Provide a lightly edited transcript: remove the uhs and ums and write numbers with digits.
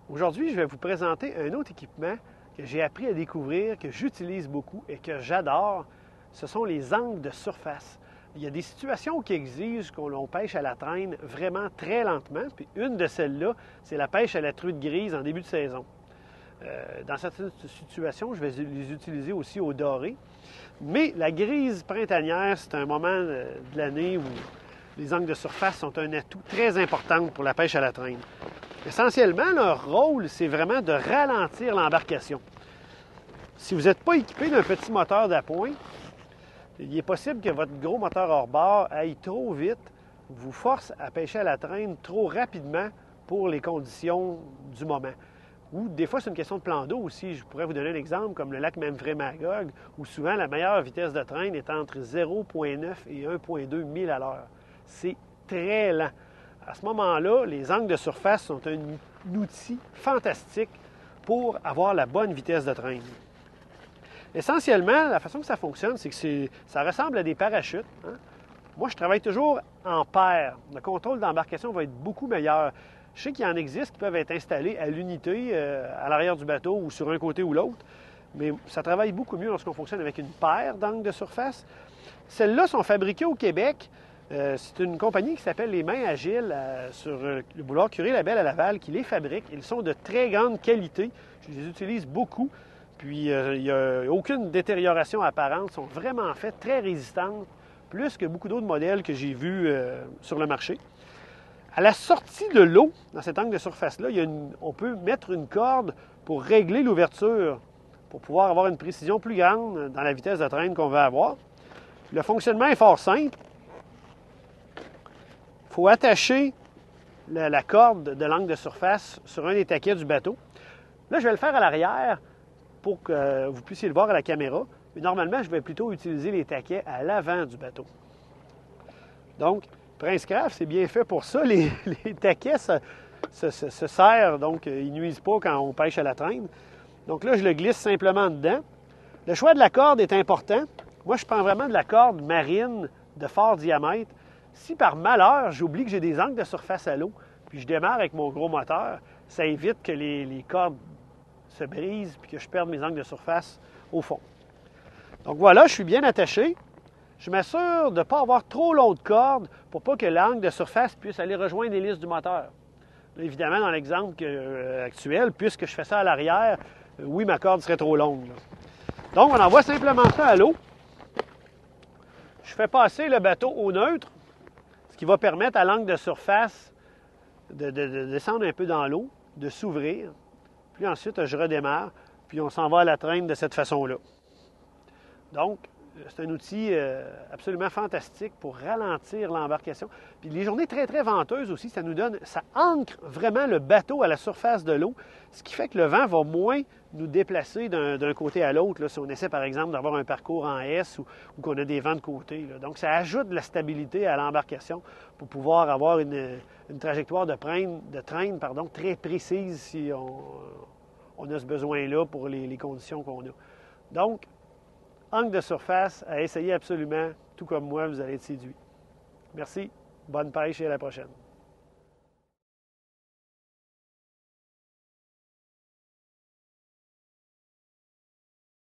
Aujourd'hui, je vais vous présenter un autre équipement que j'ai appris à découvrir, que j'utilise beaucoup et que j'adore. Ce sont les angles de surface. Il y a des situations qui exigent qu'on pêche à la traîne vraiment très lentement. Puis une de celles-là, c'est la pêche à la truite grise en début de saison. Dans certaines situations, je vais les utiliser aussi au doré. Mais la grise printanière, c'est un moment de l'année où les angles de surface sont un atout très important pour la pêche à la traîne. Essentiellement, leur rôle, c'est vraiment de ralentir l'embarcation. Si vous n'êtes pas équipé d'un petit moteur d'appoint, il est possible que votre gros moteur hors bord aille trop vite, vous force à pêcher à la traîne trop rapidement pour les conditions du moment. Ou des fois, c'est une question de plan d'eau aussi. Je pourrais vous donner un exemple comme le lac Memphremagog, où souvent la meilleure vitesse de traîne est entre 0,9 et 1,2 milles à l'heure. C'est très lent. À ce moment-là, les angles de surface sont un outil fantastique pour avoir la bonne vitesse de traîne. Essentiellement, la façon que ça fonctionne, c'est que ça ressemble à des parachutes. Moi, je travaille toujours en paire. Le contrôle d'embarcation va être beaucoup meilleur. Je sais qu'il y en existe qui peuvent être installés à l'unité, à l'arrière du bateau ou sur un côté ou l'autre, mais ça travaille beaucoup mieux lorsqu'on fonctionne avec une paire d'angles de surface. Celles-là sont fabriquées au Québec. C'est une compagnie qui s'appelle Les Mains Agiles sur le boulevard Curie-Labelle à Laval qui les fabrique. Ils sont de très grande qualité. Je les utilise beaucoup. Puis, il n'y a aucune détérioration apparente. Ils sont vraiment faits très résistantes, plus que beaucoup d'autres modèles que j'ai vus sur le marché. À la sortie de l'eau, dans cet angle de surface-là, on peut mettre une corde pour régler l'ouverture, pour pouvoir avoir une précision plus grande dans la vitesse de traîne qu'on veut avoir. Le fonctionnement est fort simple. Il faut attacher la corde de l'angle de surface sur un des taquets du bateau. Là, je vais le faire à l'arrière pour que vous puissiez le voir à la caméra. Mais normalement, je vais plutôt utiliser les taquets à l'avant du bateau. Donc, Prince Craft, c'est bien fait pour ça. Les taquets se serrent, donc ils ne nuisent pas quand on pêche à la traîne. Donc là, je le glisse simplement dedans. Le choix de la corde est important. Moi, je prends vraiment de la corde marine de fort diamètre. Si par malheur, j'oublie que j'ai des angles de surface à l'eau, puis je démarre avec mon gros moteur, ça évite que les cordes se brisent puis que je perde mes angles de surface au fond. Donc voilà, je suis bien attaché. Je m'assure de ne pas avoir trop long de corde pour pas que l'angle de surface puisse aller rejoindre l'hélice du moteur. Là, évidemment, dans l'exemple actuel, puisque je fais ça à l'arrière, oui, ma corde serait trop longue. Là. Donc, on envoie simplement ça à l'eau. Je fais passer le bateau au neutre, ce qui va permettre à l'angle de surface de descendre un peu dans l'eau, de s'ouvrir. Puis ensuite, je redémarre, puis on s'en va à la traîne de cette façon-là. Donc, c'est un outil absolument fantastique pour ralentir l'embarcation. Puis les journées très, très venteuses aussi, ça ancre vraiment le bateau à la surface de l'eau, ce qui fait que le vent va moins nous déplacer d'un côté à l'autre, si on essaie par exemple d'avoir un parcours en S ou qu'on a des vents de côté. Là. Donc, ça ajoute de la stabilité à l'embarcation pour pouvoir avoir une trajectoire de traîne très précise si on a ce besoin-là pour les conditions qu'on a. Donc, angle de surface à essayer absolument, tout comme moi, vous allez être séduit. Merci, bonne pêche et à la prochaine.